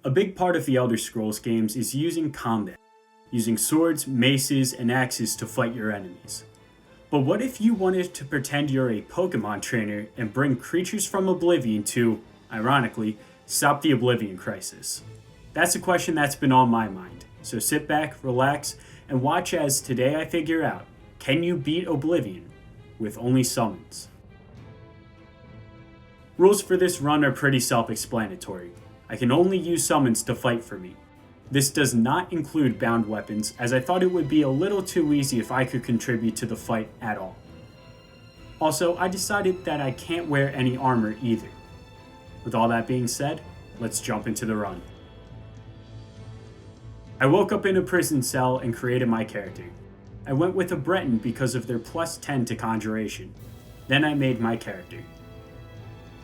A big part of the Elder Scrolls games is using combat, using swords, maces, and axes to fight your enemies. But what if you wanted to pretend you're a Pokemon trainer and bring creatures from Oblivion to, ironically, stop the Oblivion crisis? That's a question that's been on my mind, so sit back, relax, and watch as today I figure out, can you beat Oblivion with only summons? Rules for this run are pretty self-explanatory. I can only use summons to fight for me. This does not include bound weapons, as I thought it would be a little too easy if I could contribute to the fight at all. Also, I decided that I can't wear any armor either. With all that being said, let's jump into the run. I woke up in a prison cell and created my character. I went with a Breton because of their plus 10 to conjuration. Then I made my character.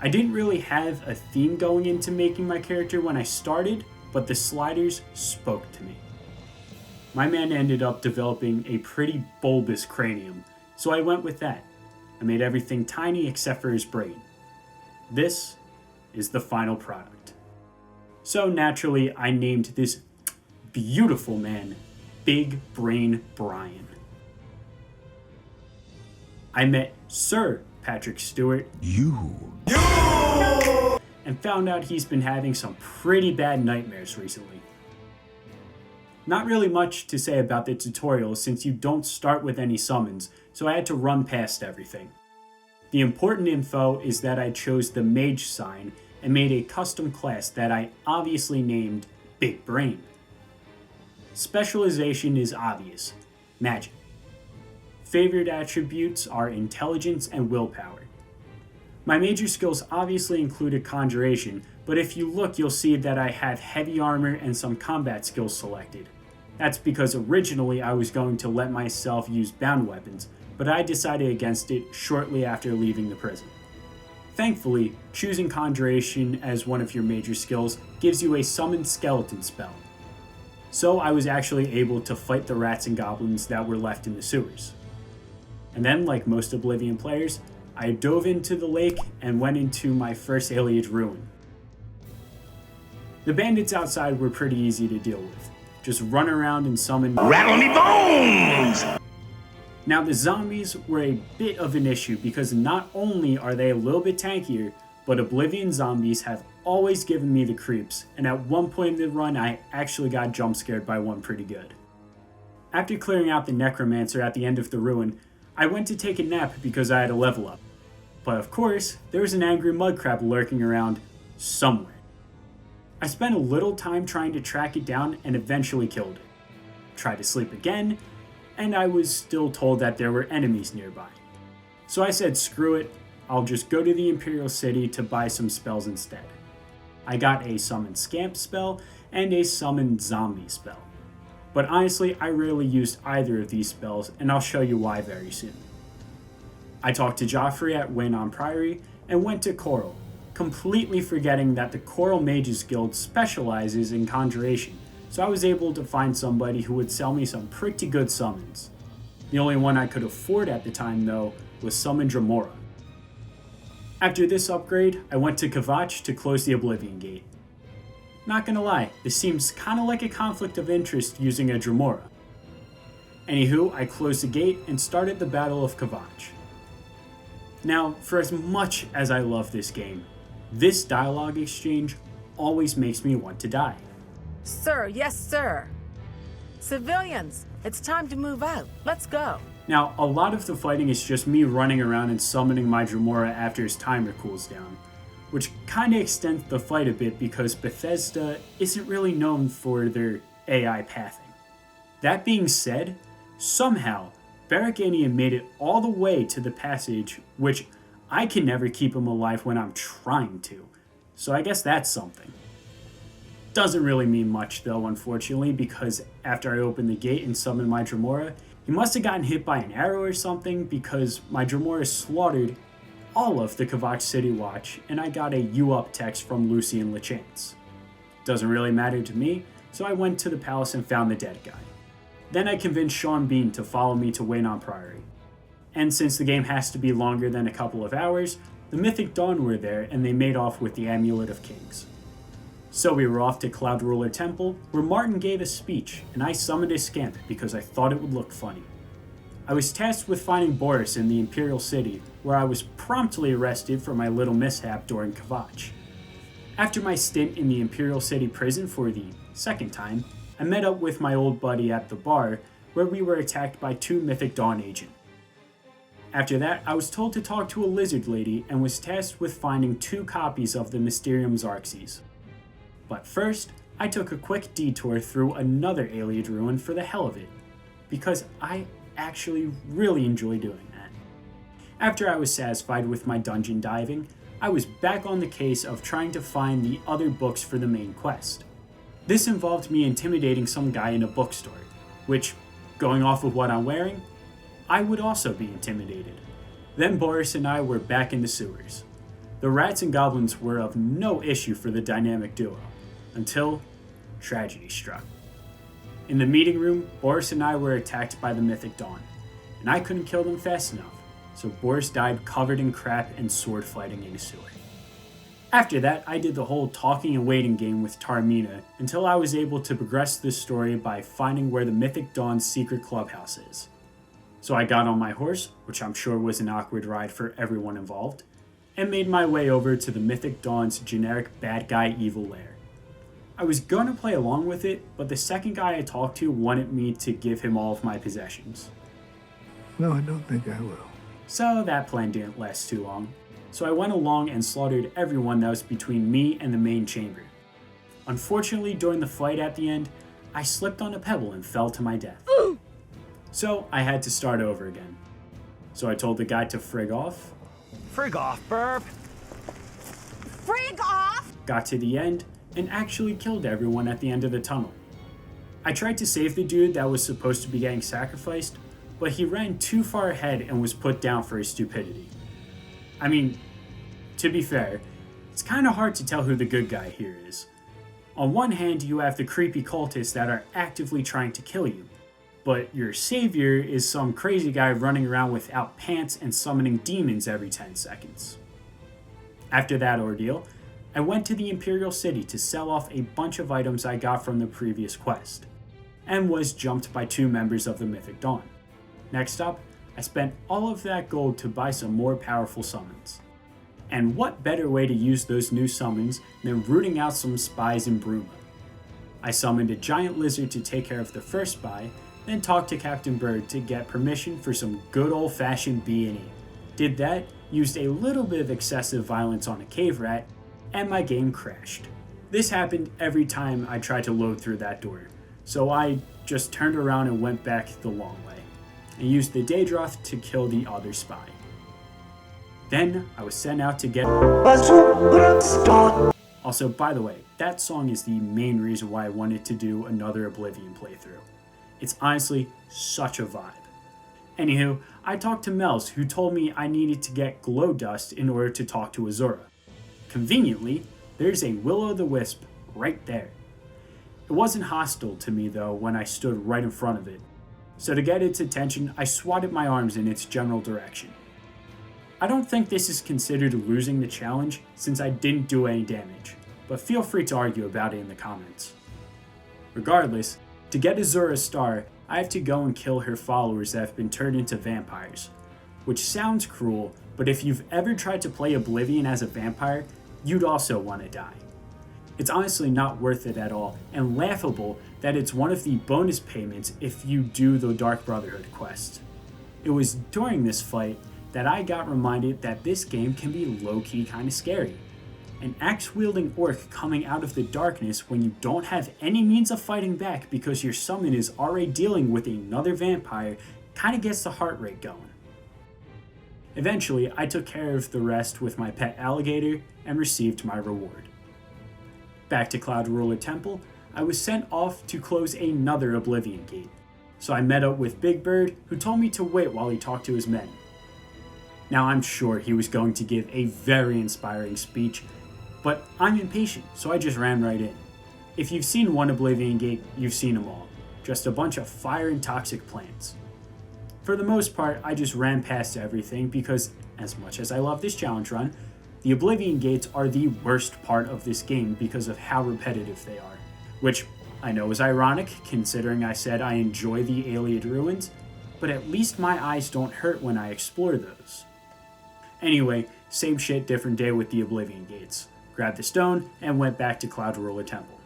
I didn't really have a theme going into making my character when I started, but the sliders spoke to me. My man ended up developing a pretty bulbous cranium, so I went with that. I made everything tiny except for his brain. This is the final product. So naturally, I named this beautiful man Big Brain Brian. I met Sir Patrick Stewart and found out he's been having some pretty bad nightmares recently. Not really much to say about the tutorial since you don't start with any summons, so I had to run past everything. The important info is that I chose the mage sign and made a custom class that I obviously named Big Brain. Specialization is obvious, magic. Favored attributes are intelligence and willpower. My major skills obviously included conjuration, but if you look you'll see that I have heavy armor and some combat skills selected. That's because originally I was going to let myself use bound weapons, but I decided against it shortly after leaving the prison. Thankfully, choosing conjuration as one of your major skills gives you a summoned skeleton spell. So I was actually able to fight the rats and goblins that were left in the sewers. And then, like most Oblivion players, I dove into the lake and went into my first Iliad ruin. The bandits outside were pretty easy to deal with. Just run around and summon Rattle Me Bones! Now the zombies were a bit of an issue because not only are they a little bit tankier, but Oblivion zombies have always given me the creeps, and at one point in the run I actually got jump scared by one pretty good. After clearing out the necromancer at the end of the ruin, I went to take a nap because I had a level up. But of course, there was an angry mud crab lurking around somewhere. I spent a little time trying to track it down and eventually killed it. Tried to sleep again, and I was still told that there were enemies nearby. So I said screw it, I'll just go to the Imperial City to buy some spells instead. I got a summon scamp spell and a summon zombie spell. But honestly, I rarely used either of these spells, and I'll show you why very soon. I talked to Joffrey at Waynon Priory and went to Coral, completely forgetting that the Coral Mages Guild specializes in conjuration, so I was able to find somebody who would sell me some pretty good summons. The only one I could afford at the time, though, was Summon Dremora. After this upgrade, I went to Kvatch to close the Oblivion Gate. Not gonna lie, this seems kinda like a conflict of interest using a Dremora. Anywho, I closed the gate and started the Battle of Kvatch. Now, for as much as I love this game, this dialogue exchange always makes me want to die. Sir, yes sir. Civilians, it's time to move out. Let's go. Now, a lot of the fighting is just me running around and summoning my Dremora after his timer cools down, which kinda extends the fight a bit because Bethesda isn't really known for their AI pathing. That being said, somehow, Barakanian made it all the way to the passage, which I can never keep him alive when I'm trying to, so I guess that's something. Doesn't really mean much though, unfortunately, because after I opened the gate and summoned my Dremora, he must have gotten hit by an arrow or something because my Dremora slaughtered all of the Kvatch City Watch, and I got a "you up" text from Lucian LeChance. Doesn't really matter to me, so I went to the palace and found the dead guy. Then I convinced Sean Bean to follow me to Waynon Priory. And since the game has to be longer than a couple of hours, the Mythic Dawn were there and they made off with the Amulet of Kings. So we were off to Cloud Ruler Temple, where Martin gave a speech, and I summoned a scamp because I thought it would look funny. I was tasked with finding Boris in the Imperial City, where I was promptly arrested for my little mishap during Kvatch. After my stint in the Imperial City prison for the second time, I met up with my old buddy at the bar, where we were attacked by 2 Mythic Dawn agents. After that, I was told to talk to a lizard lady and was tasked with finding 2 copies of the Mysterium Xarxes. But first, I took a quick detour through another Ayleid ruin for the hell of it, because I actually really enjoy doing that. After I was satisfied with my dungeon diving, I was back on the case of trying to find the other books for the main quest. This involved me intimidating some guy in a bookstore, which, going off of what I'm wearing, I would also be intimidated. Then Boris and I were back in the sewers. The rats and goblins were of no issue for the dynamic duo, until tragedy struck. In the meeting room, Boris and I were attacked by the Mythic Dawn, and I couldn't kill them fast enough, so Boris died covered in crap and sword fighting in a sewer. After that, I did the whole talking and waiting game with Tarmina until I was able to progress the story by finding where the Mythic Dawn's secret clubhouse is. So I got on my horse, which I'm sure was an awkward ride for everyone involved, and made my way over to the Mythic Dawn's generic bad guy evil lair. I was gonna play along with it, but the second guy I talked to wanted me to give him all of my possessions. No, I don't think I will. So that plan didn't last too long. So I went along and slaughtered everyone that was between me and the main chamber. Unfortunately, during the fight at the end, I slipped on a pebble and fell to my death. So I had to start over again. So I told the guy to frig off. Frig off, burp! Frig off! Got to the end, and actually killed everyone at the end of the tunnel. I tried to save the dude that was supposed to be getting sacrificed, but he ran too far ahead and was put down for his stupidity. I mean, to be fair, it's kinda hard to tell who the good guy here is. On one hand, you have the creepy cultists that are actively trying to kill you, but your savior is some crazy guy running around without pants and summoning demons every 10 seconds. After that ordeal, I went to the Imperial City to sell off a bunch of items I got from the previous quest, and was jumped by 2 members of the Mythic Dawn. Next up, I spent all of that gold to buy some more powerful summons. And what better way to use those new summons than rooting out some spies in Bruma? I summoned a giant lizard to take care of the first spy, then talked to Captain Bird to get permission for some good old-fashioned B&E. Did that, used a little bit of excessive violence on a cave rat, and my game crashed. This happened every time I tried to load through that door, so I just turned around and went back the long way, and used the Daedroth to kill the other spy. Then I was sent out to get... Also, by the way, that song is the main reason why I wanted to do another Oblivion playthrough. It's honestly such a vibe. Anywho, I talked to Mels, who told me I needed to get glow dust in order to talk to Azura. Conveniently, there's a will-o'-the-wisp right there. It wasn't hostile to me though when I stood right in front of it, so to get its attention, I swatted my arms in its general direction. I don't think this is considered losing the challenge since I didn't do any damage, but feel free to argue about it in the comments. Regardless, to get Azura's star, I have to go and kill her followers that have been turned into vampires, which sounds cruel, but if you've ever tried to play Oblivion as a vampire, you'd also want to die. It's honestly not worth it at all, and laughable that it's one of the bonus payments if you do the Dark Brotherhood quest. It was during this fight that I got reminded that this game can be low-key kinda scary. An axe-wielding orc coming out of the darkness when you don't have any means of fighting back because your summon is already dealing with another vampire kinda gets the heart rate going. Eventually, I took care of the rest with my pet alligator and received my reward. Back to Cloud Ruler Temple, I was sent off to close another Oblivion gate, so I met up with Big Bird, who told me to wait while he talked to his men. Now I'm sure he was going to give a very inspiring speech, but I'm impatient, so I just ran right in. If you've seen one Oblivion gate, you've seen them all. Just a bunch of fire and toxic plants. For the most part, I just ran past everything because, as much as I love this challenge run, The Oblivion Gates are the worst part of this game because of how repetitive they are, which I know is ironic considering I said I enjoy the Ayleid Ruins, but at least my eyes don't hurt when I explore those. Anyway, same shit, different day with the Oblivion Gates. Grabbed the stone and went back to Cloud Ruler Temple.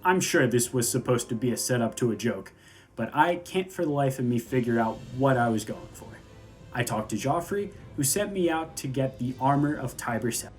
I'm sure this was supposed to be a setup to a joke, but I can't for the life of me figure out what I was going for. I talked to Joffrey, who sent me out to get the Armor of Tiber South.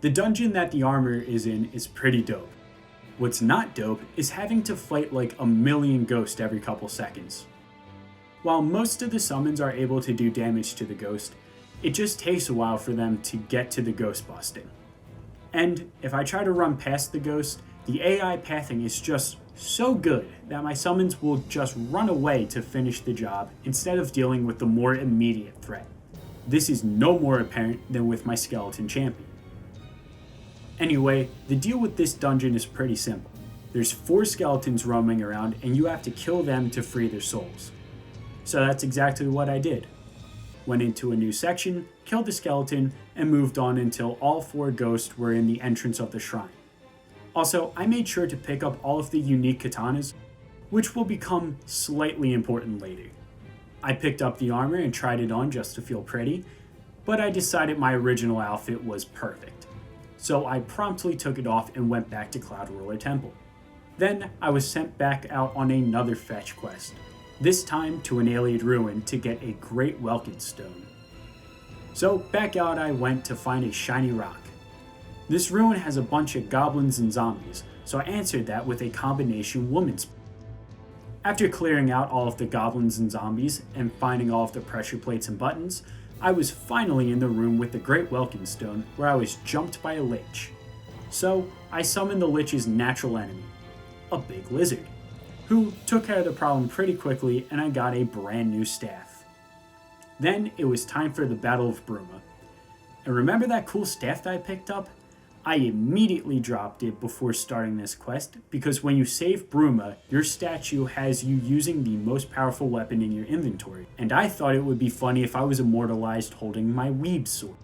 The dungeon that the armor is in is pretty dope. What's not dope is having to fight like a million ghosts every couple seconds. While most of the summons are able to do damage to the ghost, it just takes a while for them to get to the ghost busting. And if I try to run past the ghost, the AI pathing is just so good that my summons will just run away to finish the job instead of dealing with the more immediate threat. This is no more apparent than with my skeleton champion. Anyway, the deal with this dungeon is pretty simple. There's 4 skeletons roaming around and you have to kill them to free their souls. So that's exactly what I did. Went into a new section, killed the skeleton, and moved on until all 4 ghosts were in the entrance of the shrine. Also, I made sure to pick up all of the unique katanas, which will become slightly important later. I picked up the armor and tried it on just to feel pretty, but I decided my original outfit was perfect. So I promptly took it off and went back to Cloud Ruler Temple. Then I was sent back out on another fetch quest, this time to an Ayleid ruin to get a Great Welkin Stone. So back out I went to find a shiny rock. This ruin has a bunch of goblins and zombies, so I answered that with a combination woman's. After clearing out all of the goblins and zombies and finding all of the pressure plates and buttons, I was finally in the room with the Great Welkin Stone where I was jumped by a lich. So I summoned the lich's natural enemy, a big lizard, who took care of the problem pretty quickly and I got a brand new staff. Then it was time for the Battle of Bruma. And remember that cool staff that I picked up? I immediately dropped it before starting this quest because when you save Bruma, your statue has you using the most powerful weapon in your inventory, and I thought it would be funny if I was immortalized holding my weeb sword.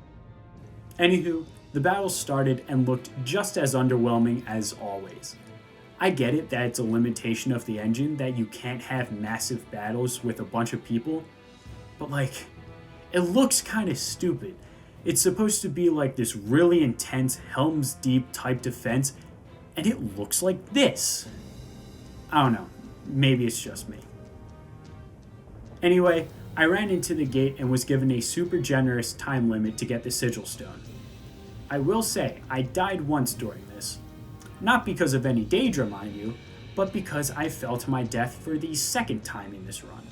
Anywho, the battle started and looked just as underwhelming as always. I get it that it's a limitation of the engine that you can't have massive battles with a bunch of people, but like, it looks kinda stupid. It's supposed to be like this really intense Helm's Deep type defense, and it looks like this. I don't know, maybe it's just me. Anyway, I ran into the gate and was given a super generous time limit to get the sigil stone. I will say, I died once during this. Not because of any Daedra, mind you, but because I fell to my death for the second time in this run.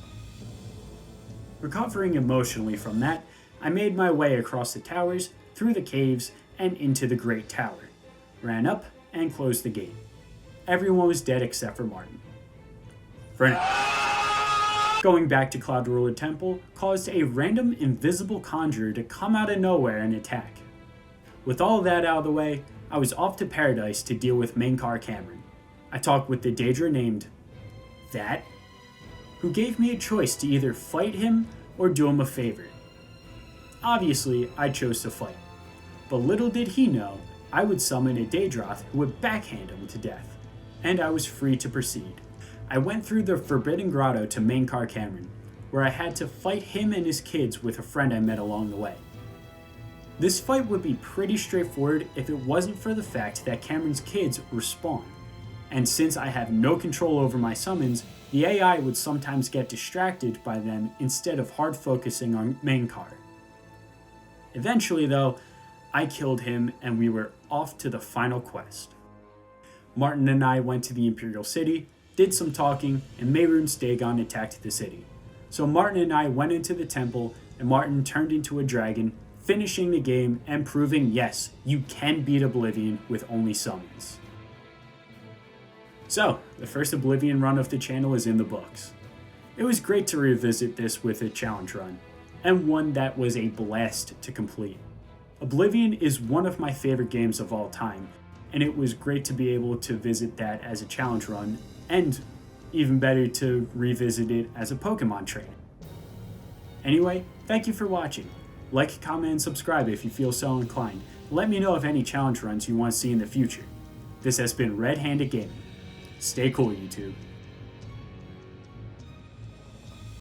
Recovering emotionally from that, I made my way across the towers, through the caves, and into the Great Tower, ran up, and closed the gate. Everyone was dead except for Martin. Going back to Cloud Ruler Temple caused a random invisible conjurer to come out of nowhere and attack. With all of that out of the way, I was off to Paradise to deal with Mankar Cameron. I talked with the Daedra named That, who gave me a choice to either fight him or do him a favor. Obviously, I chose to fight, but little did he know I would summon a Daedroth who would backhand him to death, and I was free to proceed. I went through the Forbidden Grotto to Mankar Cameron, where I had to fight him and his kids with a friend I met along the way. This fight would be pretty straightforward if it wasn't for the fact that Cameron's kids respawn, and since I have no control over my summons, the AI would sometimes get distracted by them instead of hard focusing on Mankar. Eventually, though, I killed him and we were off to the final quest. Martin and I went to the Imperial City, did some talking, and Mehrunes Dagon attacked the city. So Martin and I went into the temple, and Martin turned into a dragon, finishing the game and proving, yes, you can beat Oblivion with only summons. So, the first Oblivion run of the channel is in the books. It was great to revisit this with a challenge run, and one that was a blast to complete. Oblivion is one of my favorite games of all time, and it was great to be able to visit that as a challenge run, and even better to revisit it as a Pokemon trainer. Anyway, thank you for watching. Like, comment, and subscribe if you feel so inclined. Let me know of any challenge runs you want to see in the future. This has been Red Handed Gaming. Stay cool, YouTube.